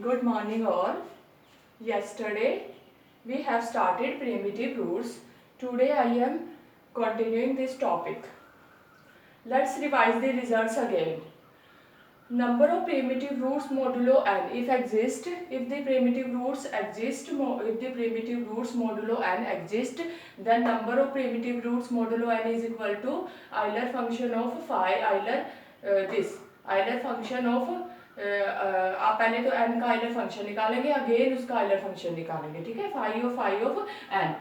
Good morning all. Yesterday we have started primitive roots. Today I am continuing this topic. Let's revise the results again. Number of primitive roots modulo n if exist, if the primitive roots modulo n exist, then number of primitive roots modulo n is equal to Euler function of phi Euler function of आप पहले तो n का Euler function निकालेंगे, again उसका Euler function निकालेंगे, ठीक है, phi of n.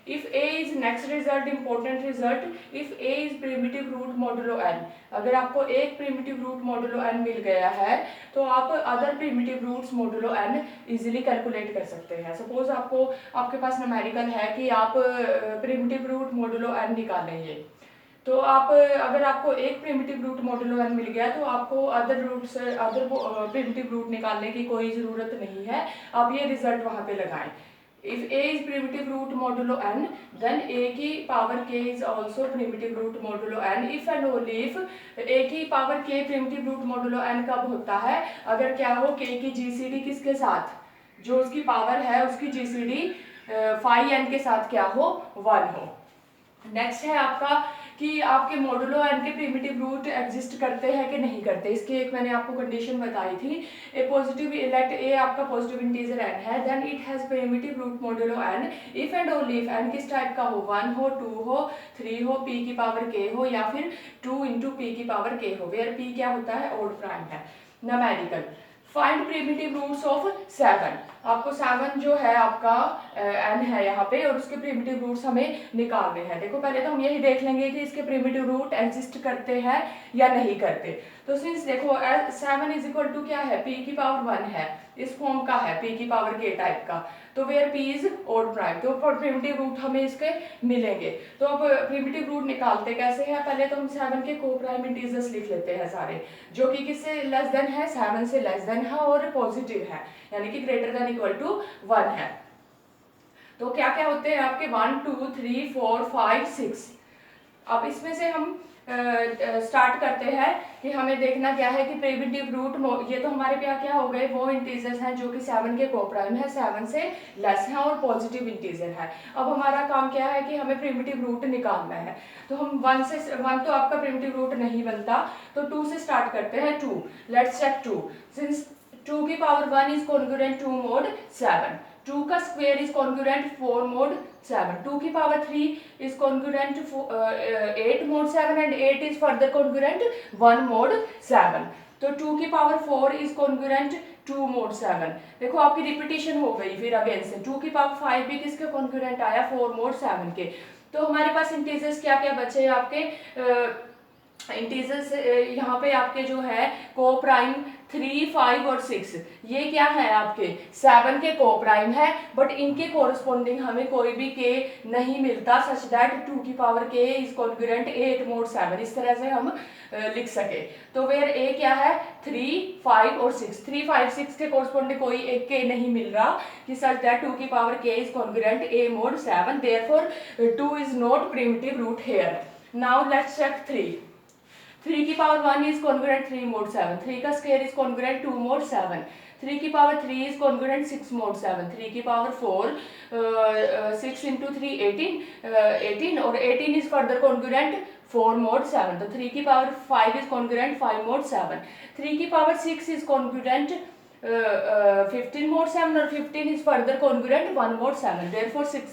If A is next result, important result, if A is primitive root modulo n, अगर आपको एक primitive root modulo n मिल गया है तो आप other primitive roots modulo n easily calculate कर सकते हैं. सपोज आपके पास न्यूमेरिकल है कि आप primitive root modulo n निकालेंगे, तो आप अगर आपको एक प्रिमिटिव रूट मॉडुलो n मिल गया तो आपको अदर प्रिमिटिव रूट निकालने की कोई ज़रूरत नहीं है. आप ये रिजल्ट वहाँ पे लगाएं. If a is primitive root modulo n, then a की power k is also primitive root modulo n. if and only if a की power k primitive root modulo n कब होता है, अगर क्या हो k की GCD किसके साथ, जो उसकी पावर है उसकी GCD फाई n के साथ क्या हो, 1 हो. नेक्स्ट है आपका कि आपके मॉडुलो n के प्रिमिटिव रूट एग्जिस्ट करते हैं कि नहीं करते. इसकी एक मैंने आपको कंडीशन बताई थी. ए पॉजिटिव लेट ए आपका पॉजिटिव इंटीजर n है, then it has primitive root modulo n if and only if n किस टाइप का हो, 1 हो, 2 हो, 3 हो, p की पावर k हो, या फिर 2 इंटू p की पावर k हो, वेयर p क्या होता है, ओड प्राइम है. Numerical find primitive roots of 7. आपको 7 जो है आपका n है यहाँ पे और उसके प्रिमिटिव रूट्स हमें निकालने हैं. देखो पहले तो हम यही देख लेंगे कि इसके प्रिमिटिव रूट एग्जिस्ट करते हैं या नहीं करते. तो सिंस देखो 7 इज इक्वल टू क्या है, p की पावर 1 है, इस फॉर्म का है, p की पावर k टाइप का, तो where p is odd prime, तो प्रिमिटिव रूट हमें इसके मिलेंगे. तो अब प्रिमिटिव रूट निकालते कैसे हैं, पहले तो हम 7 के को प्राइम इंटीजर्स लिख लेते हैं सारे, जो कि किससे लेस देन है, 7 से लेस देन है और पॉजिटिव है, यानी कि ग्रेटर देन इक्वल टू 1 है. तो क्या क्या होते हैं आपके 1 2 3 4 5 6. अब इसमें से हम स्टार्ट करते हैं कि हमें देखना क्या है कि प्रिमिटिव रूट, ये तो हमारे पे क्या हो गए, वो इंटीजर्स हैं जो कि 7 के कोप्राइम है, 7 से लेस है और पॉजिटिव इंटीजर है. अब हमारा काम क्या है कि हमें प्रिमिटिव रूट निकालना है. तो हम 1 तो आपका प्रिमिटिव रूट नहीं बनता, तो 2 से स्टार्ट करते हैं. 2, लेट्स चेक 2. सिंस 2 की पावर 1 इज कॉन्ग्रुएंट 2 mod 7, 2 का स्क्वायर इज कॉन्ग्रुएंट 4 mod 7, 2 की power 3 is congruent 8 mod 7 and 8 is further congruent 1 mod 7. तो 2 की पावर 4 इज कॉन्ग्रुएंट 2 mod 7. देखो आपकी रिपीटिशन हो गई फिर अगेन से. 2 की पावर 5 भी किसके कॉन्ग्रुएंट आया, 4 mod 7 के. तो हमारे पास इंटीजर्स क्या क्या बचे आपके, इंटीजर्स यहाँ पे आपके जो है को प्राइम 3 5 और 6, ये क्या है आपके 7 के को प्राइम है, बट इनके कोरस्पॉन्डिंग हमें कोई भी के नहीं मिलता सच दैट 2 की power k is congruent 8 mod 7, इस तरह से हम लिख सके. तो वेयर ए क्या है, 3 5 और 6, 3 5 6 के कोरस्पॉन्डिंग कोई एक के नहीं मिल रहा कि सच दैट 2 की power k is congruent a mod 7, therefore 2 is not primitive root here. Now let's check 3. 3 की पावर 1 इज कॉन्ग्रुएंट 3 mod 7, 3 का स्क्वायर इज कॉन्ग्रुएंट 2 mod 7, 3 की पावर 3 इज कॉन्ग्रुएंट 6 mod 7, 3 की पावर 4 6 इंटू 3 18 और 18 is further congruent 4 mod 7. तो 3 की power 5 is congruent 5 mod 7, 3 की power 6 is congruent 15 mod 7 और 15 is further congruent 1 mod 7. Therefore 3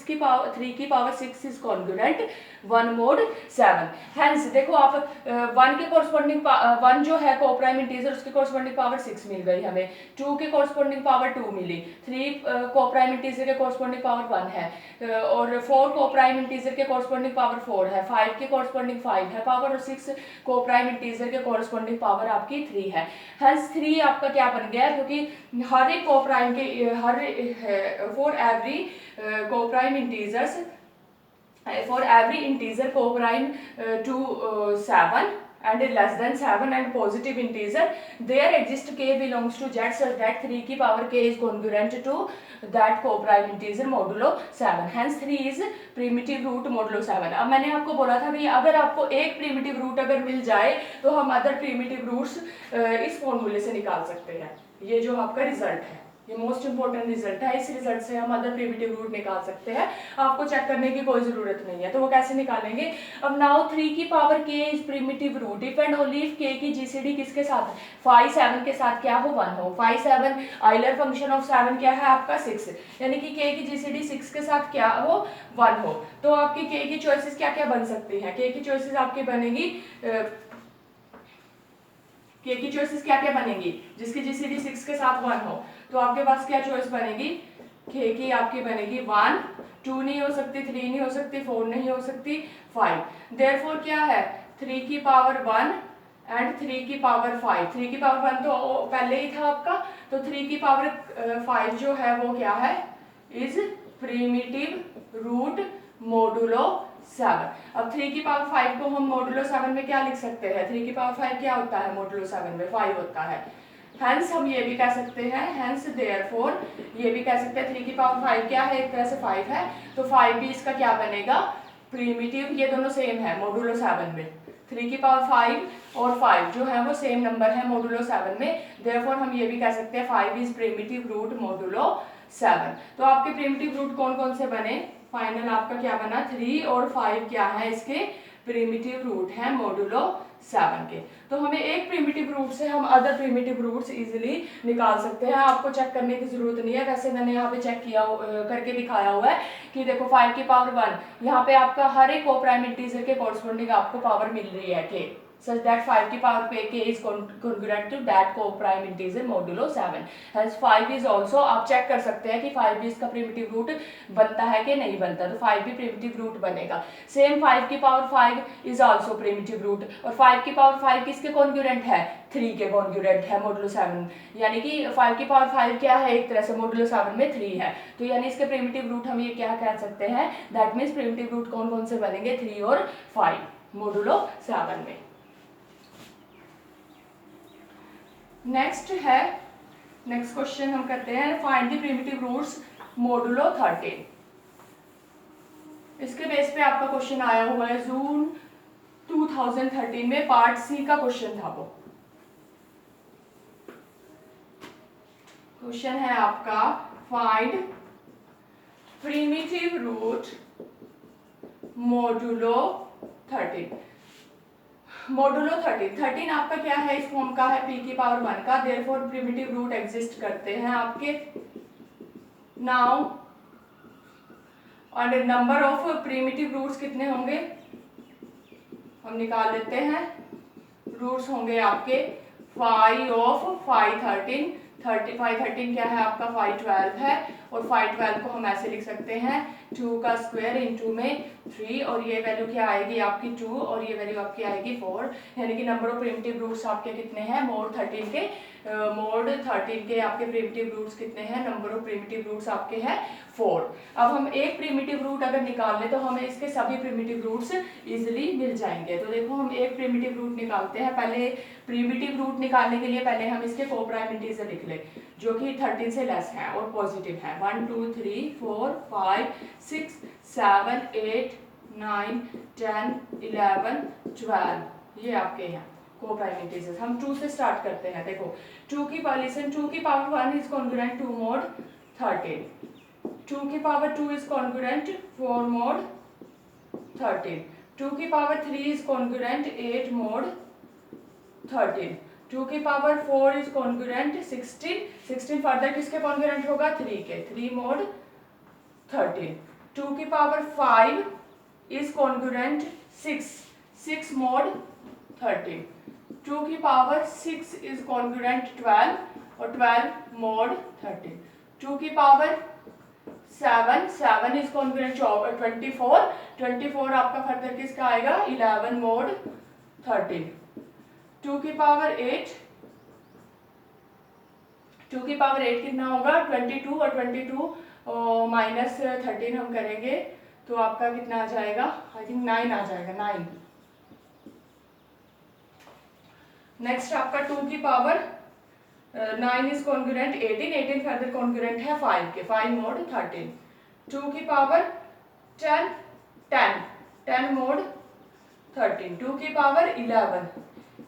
की power 6 is congruent 1 mod 7. Hence देखो आप 1 के कोरस्पॉन्डिंग 1 जो है को प्राइम इंटीजर, उसके कोरस्पॉन्डिंग पावर 6 मिल गई हमें, 2 के कोरस्पॉन्डिंग पावर 2 मिली, 3 को प्राइम इंटीजर के कोरस्पॉन्डिंग पावर 1 है, और 4 को प्राइम इंटीजर के कोरस्पॉन्डिंग पावर 4 है, 5 के कोरस्पॉन्डिंग 5 है पावर, और 6 को प्राइम इंटीजर के कोरस्पॉन्डिंग पावर आपकी 3 है. Hence 3 आपका क्या बन गया, क्योंकि हर एक को प्राइम के फॉर एवरी को prime integers, for every integer को prime to 7 and less than 7 and positive integer, there exist k belongs to z such that 3 की power k is congruent to that co-prime integer modulo 7. Hence 3 is primitive root modulo 7. अब मैंने आपको बोला था कि अगर आपको एक primitive root अगर मिल जाए तो हम अदर primitive roots इस फॉर्मूले से निकाल सकते हैं. ये जो आपका रिजल्ट है. ये मोस्ट इंपॉर्टेंट रिजल्ट है। इस रिजल्ट से हम अदर प्रिमिटिव रूट निकाल सकते हैं, आपको चेक करने की कोई जरूरत नहीं है। तो वो कैसे निकालेंगे? अब नाउ 3 की power k is primitive root if and only if k की जीसीडी किसके साथ, 5 7 के साथ क्या हो, 1 हो। 5 7 आइलर फंक्शन ऑफ 7 क्या है आपका 6, यानी कि k की जीसीडी 6 के साथ क्या हो, 1 हो। तो आपकी k की चॉइसेस क्या क्या बन सकती हैं? k की चॉइसेस आपकी बनेगी k की चॉइसेस क्या क्या बनेगी जिसकी जीसीडी 6 के साथ 1 हो? तो आपके पास क्या चॉइस बनेगी? k की आपकी बनेगी 1, 2 नहीं हो सकती, 3 नहीं हो सकती, 4 नहीं हो सकती, 5। देयरफॉर क्या है, 3 की पावर 1 एंड 3 की पावर 5। 3 की पावर 1 तो पहले ही था आपका, तो 3 की पावर 5 जो है वो क्या है, इज प्रिमिटिव रूट मोडुलो 7। अब 3 की पावर 5 को हम मोडुलो 7 में क्या लिख सकते हैं? 3 की पावर 5 क्या होता है मोडुलो 7 में? 5 होता है। हेंस हम ये भी कह सकते हैं, हेंस देयरफॉर ये भी कह सकते हैं 3 की पावर 5 क्या है, एक तरह से 5 है, तो 5 भी इसका क्या बनेगा, प्रिमिटिव। ये दोनों सेम है मोडुलो 7 में, 3 की पावर 5 और 5 जो है वो सेम नंबर है मोडुलो 7 में। देयरफॉर हम ये भी कह सकते हैं 5 इज प्रिमिटिव रूट मोडुलो 7। तो आपके प्रिमिटिव रूट कौन कौन से बने? फाइनल आपका क्या बना, 3 और 5 क्या है इसके प्रिमिटिव रूट है मोडुलो 7 के। तो हमें एक प्रिमिटिव रूट से हम अदर प्रिमिटिव रूट्स इजीली निकाल सकते हैं, आपको चेक करने की जरूरत नहीं है। वैसे मैंने यहाँ पे चेक किया करके दिखाया हुआ है कि देखो 5 की पावर 1, यहाँ पे आपका हर एक कोप्राइम इंटीजर के कॉरस्पॉन्डिंग आपको पावर मिल रही है के, such that 5 की पावर पे k is congruent to that co-prime integer modulo 7। hence 5 is also, आप चेक कर सकते हैं कि 5 भी इसका प्रिमिटिव रूट बनता है कि नहीं बनता, तो 5 भी प्रिमिटिव रूट बनेगा। सेम 5 की power 5 is also primitive root, और 5 की पावर 5 किसके कॉन्ग्रुएंट है, 3 के कॉन्ग्रुएंट है मोडुलो 7, यानी कि 5 की पावर 5 क्या है, एक तरह से मोडुलो 7 में 3 है। तो यानी इसके प्रिमिटिव रूट हम ये क्या कह सकते हैं, दैट मीन्स प्रिमिटिव रूट कौन कौन से बनेंगे, 3 और 5 मोडुलो 7 में। नेक्स्ट क्वेश्चन हम करते हैं, find the primitive roots modulo 13। इसके बेस पे आपका क्वेश्चन आया हुआ है जून 2013 में, पार्ट सी का क्वेश्चन था वो। क्वेश्चन है आपका, find primitive root modulo 13। Modulo 13 आपका क्या है, इस फॉर्म का है p की पावर 1 का, देयरफॉर प्रिमिटिव रूट एग्जिस्ट करते हैं आपके। नाउ और नंबर ऑफ प्रिमिटिव रूट्स कितने होंगे हम निकाल लेते हैं। रूट्स होंगे आपके 5 ऑफ 5 13, 5 13 क्या है आपका 5 12 है, और 5 12 को हम ऐसे लिख सकते हैं 2 का स्क्वायर इंटू में 3, और ये वैल्यू क्या आएगी आपकी 2, और ये वैल्यू आपकी आएगी 4, यानी कि नंबर ऑफ प्रिमिटिव रूट्स आपके कितने हैं, मोड 13 के आपके प्रिमिटिव रूट्स कितने हैं, नंबर ऑफ प्रिमिटिव रूट्स आपके हैं 4। अब हम एक प्रिमिटिव रूट अगर निकाल लें तो हमें इसके सभी प्रिमिटिव रूट्स इजीली मिल जाएंगे। तो देखो हम एक प्रिमिटिव रूट निकालते हैं। पहले प्रिमिटिव रूट निकालने के लिए पहले हम इसके कोप्राइम इंटीजर लिख लें जो कि 13 से लेस है और पॉजिटिव है। 1 2 3 4 5 6 7 8 9 10 11 12 ये आपके हैं कोप्राइम इंटीजर्स। हम 2 से स्टार्ट करते हैं। देखो 2 की power 1 is congruent to mod 13, 2 की पावर 2 इज कॉन्ग्रुएंट 4 मोड 13, 2 की पावर 3 इज कॉन्ग्रुएंट 8 मोड 13, 2 की पावर 4 इज कॉन्ग्रुएंट 16 फर्दर किसके कॉन्ग्रुएंट होगा, 3 के, 3 मोड 13, 2 की पावर 5 इज कॉन्ग्रुएंट 6 मोड 13, 2 की पावर 6 इज कॉन्ग्रुएंट 12 और 12 मोड 13, 2 की पावर 7 इज कॉन्ग्रुएंट 24 आपका फर्दर किसका आएगा 11 मोड 13, 2 की पावर 8 कितना होगा 22 और 22 माइनस 13 हम करेंगे तो आपका कितना आ जाएगा, आई थिंक 9 आ जाएगा, 9। नेक्स्ट आपका 2 की power 9 is congruent 18 further congruent है 5 के, 5 मोड 13, 2 की पावर 10 मोड 13, 2 की पावर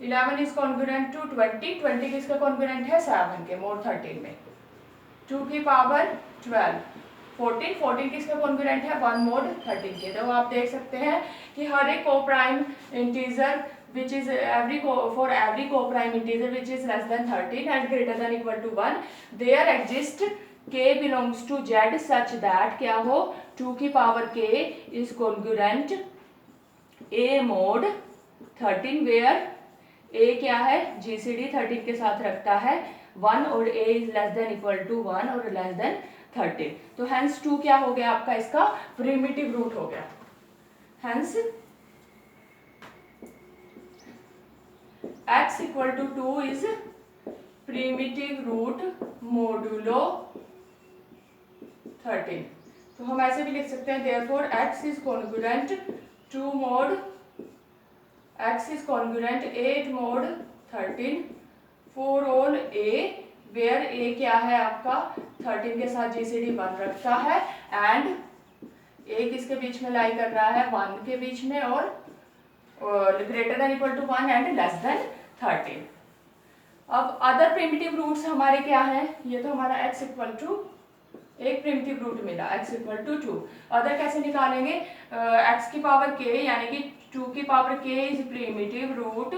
11 इज कॉन्ग्रुएंट टू 20 किसका कॉन्ग्रुएंट है 7 के, मोड 13 में, 2 की पावर 12, 14, 14 किसका कॉन्ग्रुएंट है, 1 mod 13 के। तो आप देख सकते हैं कि हर एक को prime integer which is for every co-prime integer which is less than 13 and greater than equal to 1 there exist k belongs to z such that क्या हो, 2 की power k is congruent a mod 13 where a क्या है, gcd 13 के साथ रखता है 1 और a is less than equal to 1 और less than 13। तो hence 2 क्या हो गया आपका, इसका प्रिमिटिव रूट हो गया। hence x equal to 2 is primitive root modulo 13। तो हम ऐसे भी लिख सकते हैं therefore x is congruent 2 mod x is congruent 8 mod 13 for all a where a क्या है आपका 13 के साथ GCD 1 रखता है and a किसके बीच में लाई कर रहा है, 1 के बीच में और greater than equal to 1 and less than 13। अब अदर प्रिमिटिव रूट्स हमारे क्या हैं, ये तो हमारा x इक्वल टू एक प्रिमिटिव रूट मिला x इक्वल टू 2। अदर कैसे निकालेंगे, x की पावर k यानी कि 2 की power k is primitive root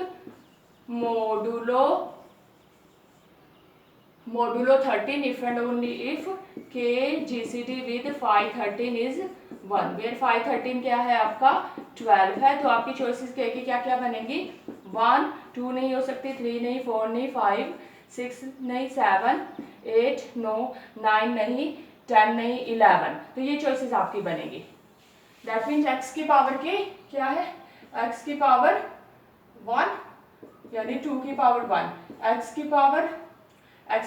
modulo 13 if and only if k GCD with phi 13 is 1 where phi 13 क्या है आपका 12 है। तो आपकी चॉइसेस k की क्या क्या बनेगी, 1, 2 नहीं हो सकती, 3 नहीं, 4 नहीं, 5, 6 नहीं, 7, 8 नो, 9 नहीं, 10 नहीं, 11। तो ये चॉइसेस आपकी बनेगी। दैट मीन्स x की पावर k क्या है, x की पावर 1 यानी 2 की पावर 1, x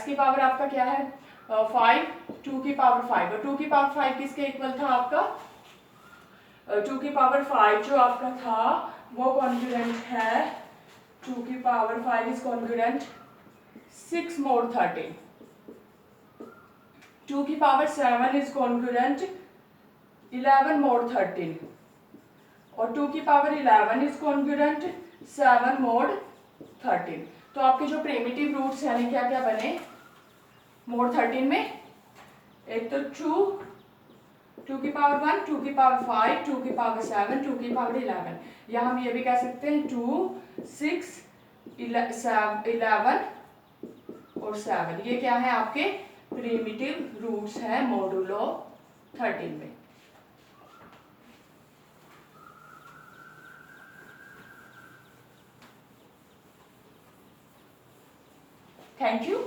की पावर आपका क्या है 5, 2 की पावर 5 और 2 की पावर 5 किसके इक्वल था आपका, 2 की पावर 5 जो आपका था वो कॉन्ग्रुएंट है, 2 की पावर 5 इज कॉन्ग्रुएंट 6 mod 13, 2 की पावर 7 इज कॉन्ग्रुएंट 11 mod 13 और 2 की पावर 11 इज कॉन्ग्रुएंट 7 mod 13। तो आपके जो प्रिमिटिव रूट्स यानी क्या क्या बने mod 13 में, एक तो 2 की पावर 1, 2 की पावर 5, 2 की पावर 7, 2 की पावर 11, या हम ये भी कह सकते हैं 2, 6, 11 और 7, ये क्या है आपके प्रिमिटिव रूट्स हैं मोडुलो 13 में। Thank you.